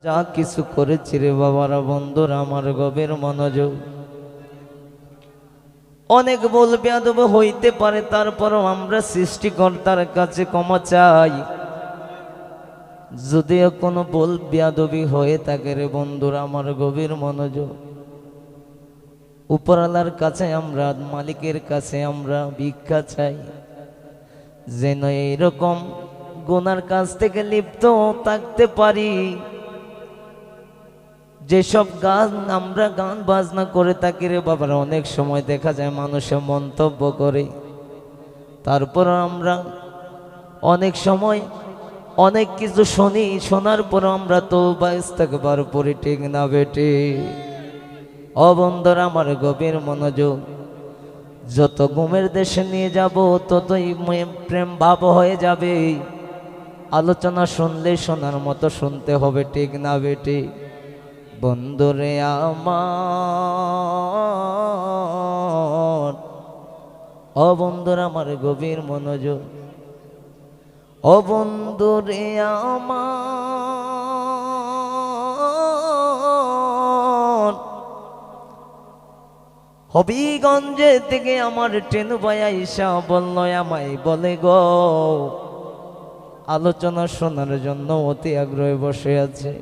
যা কিছু করেছি রে বাবারা, বন্ধুরা আমার গভীর মনোযোগ। অনেক ভুল বেয়াদব হইতে পারে, তারপরও আমরা সৃষ্টিকর্তার কাছে ক্ষমা চাই। যদিও কোনো ভুল বেয়াদবি হয়ে থাকে রে বন্ধুরা আমার গভীর মনোযোগ, উপরওয়ালার কাছে আমরা, মালিকের কাছে আমরা ভিক্ষা চাই, যেন এইরকম গুনার কাছ থেকে লিপ্ত থাকতে পারি। যেসব গান আমরা গান বাজনা করে থাকি রে বাবারা, অনেক সময় দেখা যায় মানুষে মন্তব্য করে, তারপর আমরা অনেক সময় অনেক কিছু শুনি, শোনার পর আমরা তওবা ইস্তেগফার পড়ি, ঠিক না বেটে? ও বন্ধুরা আমার গভীর মনোযোগ, যত ঘুমের দেশে নিয়ে যাব ততই প্রেম ভাব হয়ে যাবে। আলোচনা শুনলে শোনার মতো শুনতে হবে, ঠিক না বেটে? বন্ধুরে আমার, ও বন্ধুরা আমার গভীর মনোযোগ, ও বন্ধুরে আমার, হবিগঞ্জে থেকে আমার ট্রেন ভাই আইসা বলল, আমায় বলে গো, আলোচনা শোনার জন্য অতি আগ্রহে বসে আছে।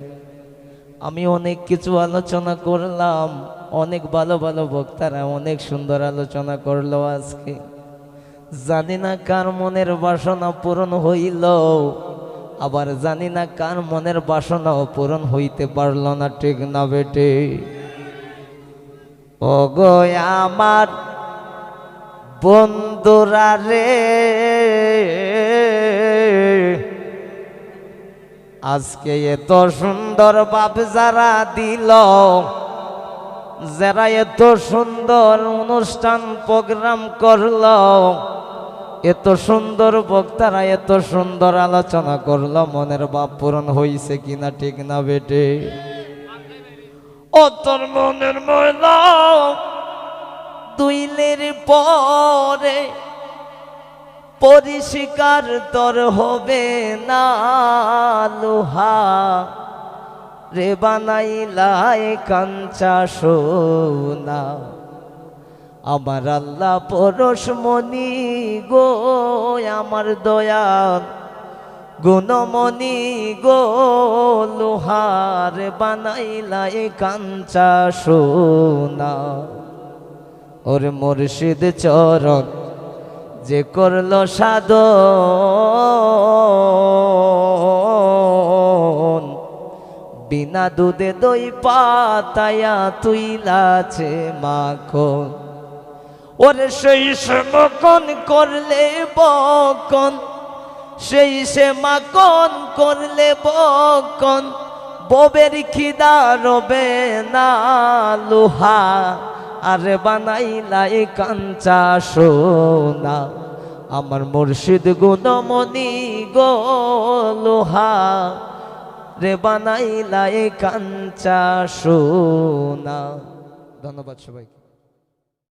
আমি অনেক কিছু আলোচনা করলাম, অনেক ভালো ভালো বক্তারা অনেক সুন্দর আলোচনা করলো আজকে। জানি না কার মনের বাসনা পূরণ হইল, আবার জানি না কার মনের বাসনাও পূরণ হইতে পারল না, ঠিক না বেটে? ও গো আমার বন্ধুরা রে, আজকে এত সুন্দর বাপ যারা দিল, যারা এত সুন্দর অনুষ্ঠান প্রোগ্রাম করল, এত সুন্দর বক্তারা এত সুন্দর আলোচনা করলো, মনের বাপ পূরণ হইছে কিনা, ঠিক না বেটে? ও তোর মনের ময়লা দুইলের পরে পরিষ্কার তোর হবে না, লোহা রে বানাইলাই কাঞ্চা সোনা। আমার আল্লাহ পরশমণি গো, আমার দয়াল গুণমণি গো, লোহার বানাইলাই কাঞ্চা সোনা। ওর মুর্শিদ চরণ যে করলো সাধন, বিনা দুধে দই পাতায়া তুইলাছে মাখন। ওরে সেই সে মাখন করলে বকন, সেই সে মাখন করলে বকন, ববের খিদা রবে না, লোহা আরে বানাইলাই কাঞ্চা সোনা। আমার মুর্শিদ গুণমণি গো, লোহা রে বানাইলাই কাঞ্চা সোনা। ধন্যবাদ সবাইকে।